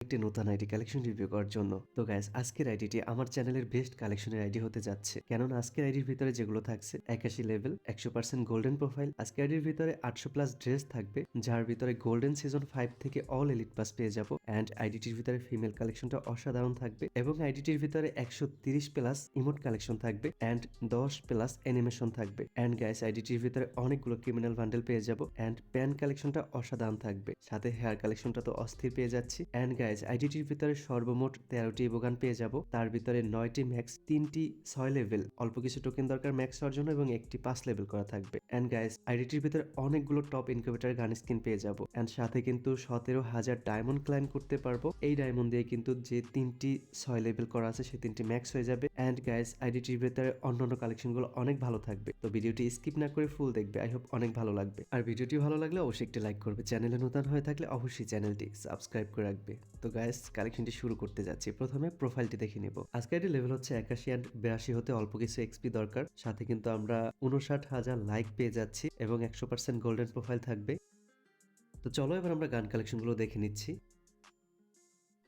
একটি নতুন ID collection review করার জন্য। তো গাইস, আজকের আইডিটি আমার চ্যানেলের বেস্ট কালেকশনের আইডি হতে যাচ্ছে, কেননা আজকের আইডির ভিতরে যেগুলো থাকছে 81 লেভেল, 100% গোল্ডেন প্রোফাইল। আজকের আইডির ভিতরে 800 প্লাস ড্রেস থাকবে, যার ভিতরে গোল্ডেন সিজন 5 থেকে অল এলিট পাস পেয়ে যাব। অ্যান্ড আইডিটির ভিতরে ফিমেল কালেকশনটা অসাধারণ থাকবে এবং আইডিটির ভিতরে 130 প্লাস ইমোট কালেকশন থাকবে অ্যান্ড 10 প্লাস অ্যানিমেশন থাকবে। অ্যান্ড গাইস, আইডিটির ভিতরে অনেকগুলো ক্রিমিনাল বান্ডেল পেয়ে যাব অ্যান্ড প্যান কালেকশনটা অসাধারণ থাকবে, সাথে হেয়ার কালেকশনটা তো অস্থির পেয়ে যাচ্ছি। অ্যান্ড গাইস, আইডিটির ভিতরে সর্বমোট 13টি ইভোগান পেয়ে যাব, তার ভিতরে 9টি ম্যাক্স, 3টি 6 লেভেল, অল্প কিছু টোকেন দরকার ম্যাক্স হওয়ার জন্য এবং একটি 5 লেভেল করা থাকবে। অ্যান্ড গাইস, আইডিটির ভিতরে অনেকগুলো টপ ইনকিউবেটর গান স্কিন পেয়ে যাব অ্যান্ড সাথে কিন্তু 17,000 ডায়মন্ড ক্লাইম করতে পারবো। এই ডায়মন্ড দিয়ে কিন্তু যে 3টি 6 লেভেল করা আছে সে 3টি ম্যাক্স হয়ে যাবে। অ্যান্ড গাইস, আইডিটির ভিতরে অন্যান্য কালেকশনগুলো অনেক ভালো থাকবে, তো ভিডিওটি স্কিপ না করে ফুল দেখবে, আই হোপ অনেক ভালো লাগবে। আর ভিডিওটি ভালো লাগলে অবশ্যই একটি লাইক করবে, চ্যানেলে নতুন হয়ে থাকলে অবশ্যই চ্যানেলটি সাবস্ক্রাইব করে রাখবে। তো গাইস, কালেকশনটি শুরু করতে যাচ্ছি। প্রথমে প্রোফাইলটি দেখে নিব। আজকে এটি লেভেল হচ্ছে 81 অ্যান্ড 82 হতে অল্প কিছু এক্সপি দরকার, সাথে কিন্তু আমরা 59,000 লাইক পেয়ে যাচ্ছি এবং 100% গোল্ডেন প্রোফাইল থাকবে। তো চলো এবার আমরা গান কালেকশনগুলো দেখে নিচ্ছি।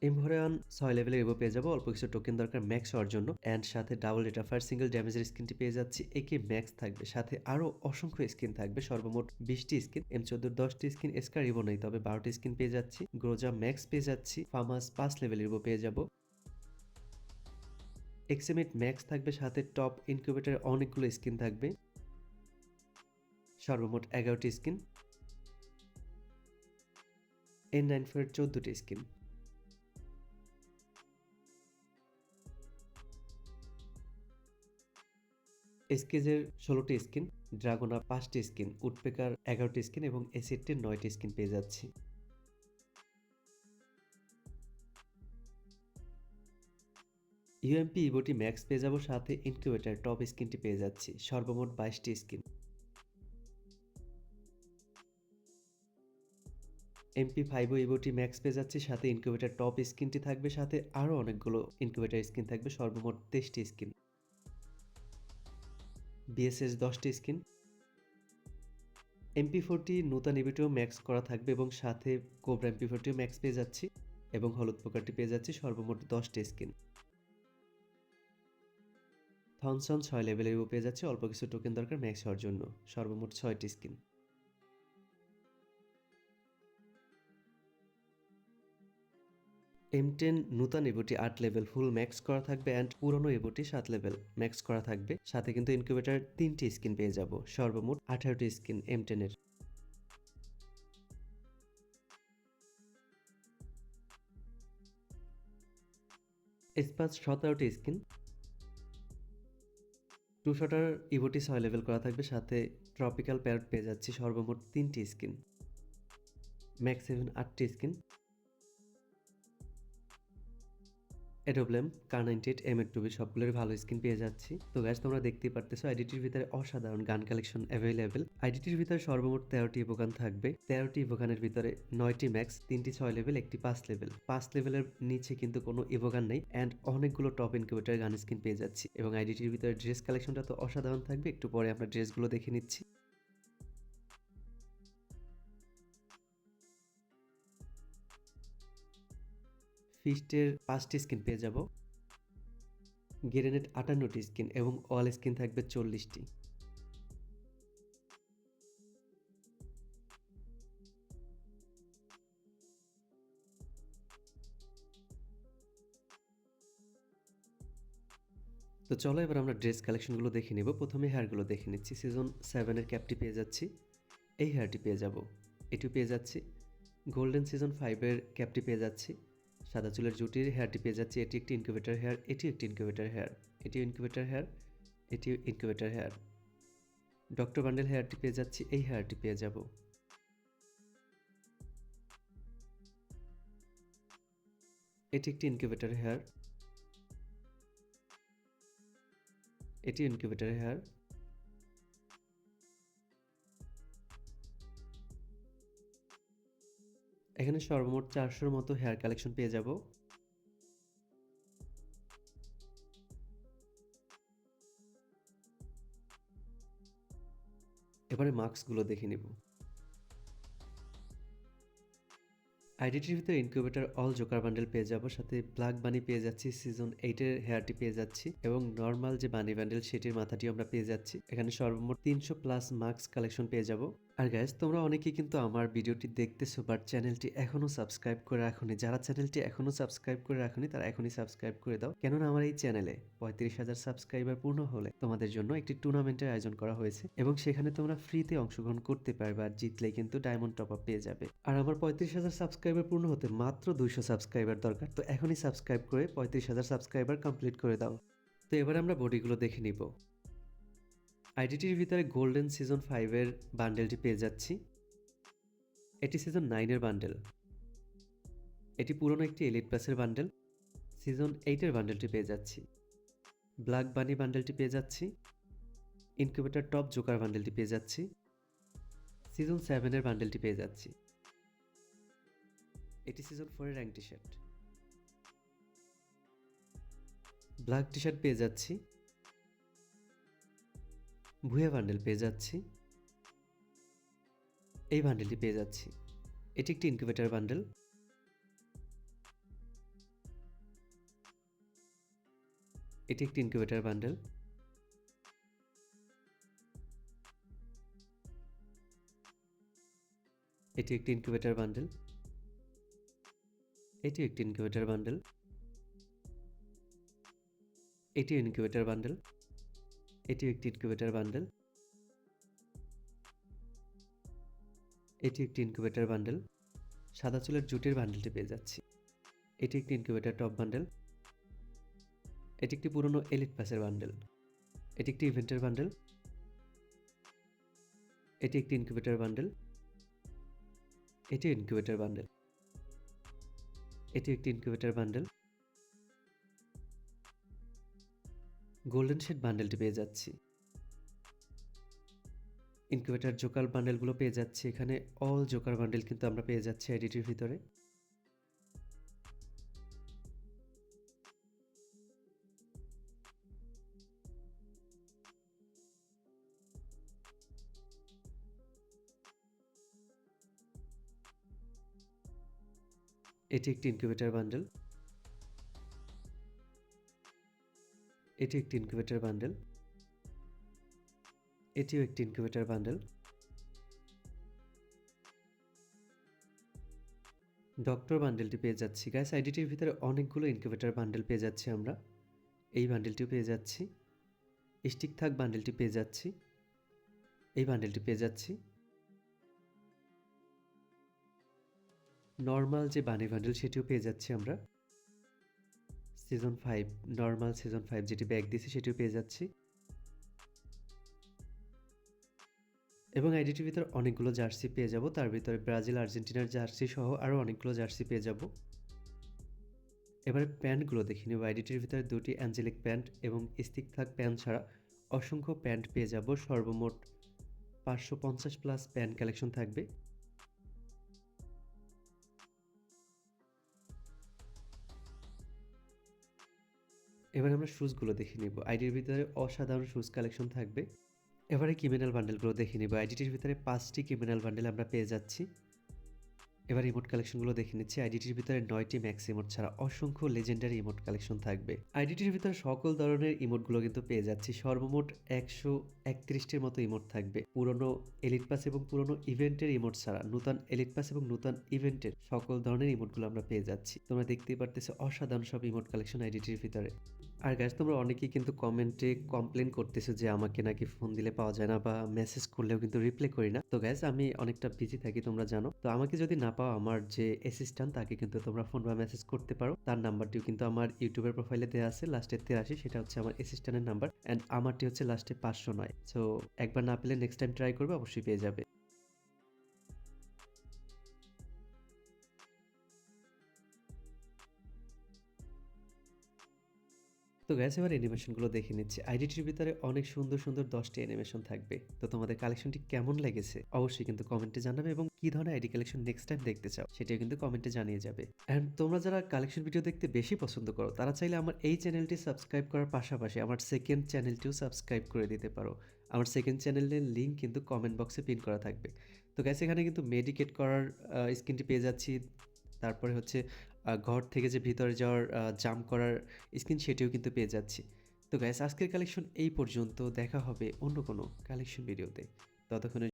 এমভরিয়ান 6 লেভেলের এগো পেয়ে যাবো, অল্প কিছু টোকেন দরকার ম্যাক্স হওয়ার জন্য। অ্যান্ড সাথে double rate of fire single ড্যামেজের স্কিনটি পেয়ে যাচ্ছি, একে ম্যাক্স থাকবে, সাথে আরো অসংখ্য স্কিন থাকবে, সর্বমোট 20টি স্কিন। M14 10টি স্কিন, এসকার ইভো নেই তবে 12টি স্কিন পেয়ে যাচ্ছি। গ্রোজা ম্যাক্স পেয়ে যাচ্ছি, ফার্মাস 5 লেভেলের ইভো পেয়ে যাব। এক্সএমিট ম্যাক্স থাকবে, সাথে টপ ইনকিউবেটরের অনেকগুলো স্কিন থাকবে, সর্বমোট 11টি স্কিন। N94 14টি স্কিন। এসকেজের 16টি স্কিন, ড্রাগোনা 5টি স্কিন, উডপেকার 11টি স্কিন এবং এসিডটির 9টি স্কিন পেয়ে যাচ্ছি। ইউএমপি ইভোটি ম্যাক্স পেয়ে যাব, সাথে ইনকিউবেটর টপ স্কিনটি পেয়ে যাচ্ছি, সর্বমোট 22টি স্কিন। MP5 ইভোটি ম্যাক্স পেয়ে যাচ্ছি, সাথে ইনকিউবেটর টপ স্কিনটি থাকবে, সাথে আরও অনেকগুলো ইনকিউবেটর স্কিন থাকবে, সর্বমোট 23টি স্কিন। বিএসএস 10টি স্কিন। MP40 নতুন ইভোটিও ম্যাক্স করা থাকবে এবং সাথে কোবরা MP40ও ম্যাক্স পেয়ে যাচ্ছি এবং হলুদ পোকারটি পেয়ে যাচ্ছি, সর্বমোট 10টি স্কিন। থনসন 6 লেভেলের ইভো পেয়ে যাচ্ছে, অল্প কিছু টোকেন দরকার ম্যাক্স হওয়ার জন্য, সর্বমোট 6টি স্কিন। M10 নতুন ইভোটি 8 লেভেল ফুল ম্যাক্স করা থাকবে অ্যান্ড পুরনো ইভোটি 7 লেভেল ম্যাক্স করা থাকবে, সাথে কিন্তু ইনকিউবেটর 3টি স্কিন পেয়ে যাব, সর্বমোট 18টি স্কিন M10 এর। স্পাস 17টি স্কিন। টু শটার ইভোটি 6 লেভেল করা থাকবে, সাথে ট্রপিক্যাল প্যারট পেয়ে যাচ্ছি, সর্বমোট 3টি স্কিন। ম্যাক্স 7 8টি স্কিন। এডোব্লেম কার98 M8 সবগুলোর ভালো স্কিন পেয়ে যাচ্ছি। তো গাইস, তোমরা দেখতেই পারতেছো আইডিটির ভিতরে অসাধারণ গান কালেকশন অ্যাভেলেবেল। আইডিটির ভিতরে সর্বমোট 13টি ইভোগান থাকবে, 13টি ইভোগানের ভিতরে 9টি ম্যাক্স, 3টি 6 লেভেল, একটি 5 লেভেল। 5 লেভেলের নিচে কিন্তু কোনো ইভোগান নেই অ্যান্ড অনেকগুলো টপ ইনকিউবেটর গান স্কিন পেয়ে যাচ্ছি এবং আইডিটির ভিতরে ড্রেস কালেকশনটা তো অসাধারণ থাকবে, একটু পরে আমরা ড্রেসগুলো দেখে নিচ্ছি। ফিস্টের 5টি স্কিন পেয়ে যাব, গ্রেনেড 58টি স্কিন এবং অল স্কিন থাকবে 40টি। তো চলো এবার আমরা ড্রেস কালেকশনগুলো দেখে নিব। প্রথমে হেয়ারগুলো দেখে নিচ্ছি। সিজন 7-এর ক্যাপটি পেয়ে যাচ্ছি, এই হেয়ারটি পেয়ে যাব, এটিও পেয়ে যাচ্ছি। গোল্ডেন সিজন 5-এর ক্যাপটি পেয়ে যাচ্ছি, সাদা চুলের জুটির হেয়ারটি পেয়ে যাচ্ছি, এটি একটি ইনকিউবেটর হেয়ার, এটিও একটি ইনকিউবেটর হেয়ার, এটিও ইনকিউবেটর হেয়ার, এটিও ইনকিউবেটর হেয়ার। ডক্টর বান্ডেল হেয়ারটি পেয়ে যাচ্ছি, এই হেয়ারটি পেয়ে যাব। এটি একটি ইনকিউবেটর হেয়ার, এটি ইনকিউবেটর হেয়ার। এখানে সর্বমোট 400-র মতো হেয়ার কালেকশন পেয়ে যাব। এবারে মাস্কগুলো দেখে নিব। আইডিটির ভিতরে ইনকিউবেটর অল জোকার বান্ডেল পেয়ে যাব, সাথে ব্ল্যাক বানি পেয়ে যাচ্ছি, সিজন 8 এর হেয়ারটি পেয়ে যাচ্ছি এবং নর্মাল যে বানি বান্ডেল সেটির মাথাটিও আমরা পেয়ে যাচ্ছি। এখানে সর্বমোট 300 প্লাস মার্কস কালেকশন পেয়ে যাব। আর গাইস, তোমরা অনেকেই কিন্তু আমার ভিডিওটি দেখতেছো বাট চ্যানেলটি এখনো সাবস্ক্রাইব করে রাখোনি। যারা চ্যানেলটি এখনো সাবস্ক্রাইব করে রাখোনি তারা এখনই সাবস্ক্রাইব করে দাও, কেননা আমার এই চ্যানেলে 35,000 সাবস্ক্রাইবার পূর্ণ হলে তোমাদের জন্য একটি টুর্নামেন্টের আয়োজন করা হয়েছে এবং সেখানে তোমরা ফ্রিতে অংশগ্রহণ করতে পারবে, আর জিতলেই কিন্তু ডায়মন্ড টপ আপ পেয়ে যাবে। আর আমার 35,000 সাবস্ক্রাইবার পূর্ণ হতে মাত্র 200 সাবস্ক্রাইবার দরকার, তো এখনই সাবস্ক্রাইব করে 35,000 সাবস্ক্রাইবার কমপ্লিট করে দাও। তো এবার আমরা বডিগুলো দেখে নিব। আইডিটির ভিতরে গোল্ডেন সিজন 5 এর বান্ডেলটি পেয়ে যাচ্ছি। এটি সিজন 9 এর বান্ডেল। এটি পুরনো একটি এলিট প্লাসের বান্ডেল। সিজন 8 এর বান্ডেলটি পেয়ে যাচ্ছি। ব্ল্যাক বানি বান্ডেলটি পেয়ে যাচ্ছি। ইনকিউবেটর টপ জোকার বান্ডেলটি পেয়ে যাচ্ছি। সিজন 7 এর বান্ডেলটি পেয়ে যাচ্ছি। এটি সিজন 4 এর rank T shirt. Black T shirt পেয়ে যাচ্ছি। ভুয়া বান্ডেল পেয়ে যাচ্ছি। এই বান্ডেলটি পেয়ে যাচ্ছি। এটি একটি ইনকিউবেটর বান্ডেল। এটি একটি ইনকিউবেটর বান্ডেল। এটি একটি ইনকিউবেটর বান্ডেল। এটি একটি ইনকিউবেটর বান্ডেল। এটি ইনকিউবেটর বান্ডেল। এটি একটি ইনকিউবেটর বান্ডেল। এটি একটি ইনকিউবেটর বান্ডেল। সাদা চুলের জুটের বান্ডেলটি পেয়ে যাচ্ছি। এটি একটি ইনকিউবেটর টপ বান্ডেল। এটি একটি পুরনো এলিট পাসের বান্ডেল। এটি একটি ইভেন্টের বান্ডেল। এটি একটি ইনকিউবেটর বান্ডেল। এটি ইনকিউবেটর বান্ডেল। এটি একটি ইনকিউবেটর বান্ডেল। গোল্ডেন শেড বান্ডেলটি পেয়ে যাচ্ছি। ইনকিউবেটর জোকার বান্ডেলগুলো পেয়ে যাচ্ছি। এখানে অল জোকার বান্ডেল কিন্তু আমরা পেয়ে যাচ্ছি আইডিটির ভিতরে। এটি একটি ইনকিউবেটর বান্ডেল। এটি একটি ইনকিউবেটর বান্ডেল। এটিও একটি ইনকিউবেটর বান্ডেল। ডক্টর বান্ডেলটি পেয়ে যাচ্ছি। গাইস, আইডিটির ভিতরে অনেকগুলো ইনকিউবেটর বান্ডেল পেয়ে যাচ্ছি আমরা। এই বান্ডেলটিও পেয়ে যাচ্ছি। স্টিক থাক বান্ডেলটি পেয়ে যাচ্ছি। এই বান্ডেলটি পেয়ে যাচ্ছি। নর্মাল যে বানি বান্ডেল সেটিও পেয়ে যাচ্ছি আমরা। সিজন 5 নর্মাল সিজন 5 যেটি ব্যাগ দিয়েছি সেটিও পেয়ে যাচ্ছি। এবং আইডিটির ভিতরে অনেকগুলো জার্সি পেয়ে যাব, তার ভিতরে ব্রাজিল আর্জেন্টিনার জার্সি সহ আরও অনেকগুলো জার্সি পেয়ে যাব। এবারে প্যান্টগুলো দেখে নেব। আইডিটির ভিতরে দুটি অ্যাঞ্জেলিক প্যান্ট এবং স্টিক থাক প্যান্ট ছাড়া অসংখ্য প্যান্ট পেয়ে যাব। সর্বমোট 550 প্লাস প্যান্ট কালেকশন থাকবে। এবার আমরা শুজগুলো দেখে নিব। আইডির ভিতরে অসাধারণ শুজ কালেকশন থাকবে। এবারে ক্রিমিনাল বান্ডেলগুলো দেখে নিব। আইডিটির ভিতরে 5টি ক্রিমিনাল বান্ডেল আমরা পেয়ে যাচ্ছি। এবার ইমোট কালেকশনগুলো দেখে নিচ্ছি। আইডিটির ভিতরে 9টি ম্যাক্স ইমোট ছাড়া অসংখ্য লেজেন্ডারি ইমোট কালেকশন থাকবে। আইডিটির ভিতরে সকল ধরনের ইমোটগুলো কিন্তু পেয়ে যাচ্ছি। সর্বমোট 131টির মতো ইমোট থাকবে। পুরনো এলিট পাস এবং পুরনো ইভেন্টের ইমোট ছাড়া নতুন এলিট পাস এবং নতুন ইভেন্টের সকল ধরনের ইমোটগুলো আমরা পেয়ে যাচ্ছি। তোমরা দেখতেই পারতেছো অসাধারণ সব ইমোট কালেকশন আইডিটির ভিতরে। আর গাইস, তোমরা অনেকেই কিন্তু কমেন্টে কমপ্লেন করতেছো যে আমাকে নাকি ফোন দিলে পাওয়া যায় না বা মেসেজ করলেও কিন্তু রিপ্লাই করি না। তো গাইস, আমি অনেকটা বিজি থাকি, তোমরা জানো। তো আমাকে যদি না পাও, আমার যে অ্যাসিস্ট্যান্ট তাকে কিন্তু তোমরা ফোন বা মেসেজ করতে পারো। তার নাম্বারটিও কিন্তু আমার ইউটিউবের প্রোফাইলে দেওয়া আছে, লাস্টে 83, সেটা হচ্ছে আমার অ্যাসিস্ট্যান্টের নাম্বার। অ্যান্ড আমারটি হচ্ছে লাস্টে 509। সো একবার না পেলে নেক্সট টাইম ট্রাই করবে, অবশ্যই পেয়ে যাবে। তো গ্যাস, এবার অ্যানিমেশনগুলো দেখে নিচ্ছি। আইডিটির ভিতরে অনেক সুন্দর সুন্দর 10টি অ্যানিমেশন থাকবে। তো তোমাদের কালেকশনটি কেমন লেগেছে অবশ্যই কিন্তু কমেন্টে জানাবে, এবং কি ধরনের আইডি কালেকশন নেক্সট টাইম দেখতে চাও সেটাও কিন্তু কমেন্টে জানিয়ে যাবে। অ্যান্ড তোমরা যারা কালেকশন ভিডিও দেখতে বেশি পছন্দ করো তারা চাইলে আমার এই চ্যানেলটি সাবস্ক্রাইব করার পাশাপাশি আমার সেকেন্ড চ্যানেলটিও সাবস্ক্রাইব করে দিতে পারো। আমার সেকেন্ড চ্যানেলের লিঙ্ক কিন্তু কমেন্ট বক্সে পিন করা থাকবে। তো গ্যাস, এখানে কিন্তু মেডিকেট করার স্ক্রিনটি পেয়ে যাচ্ছি। তারপরে হচ্ছে ঘর থেকে যে ভিতরে যাওয়ার জাম্প করার স্কিন সেটিও কিন্তু পেয়ে যাচ্ছি। তো গাইস আজকের কালেকশন এই পর্যন্ত। দেখা হবে অন্য কোনো কালেকশন ভিডিওতে। ততক্ষণে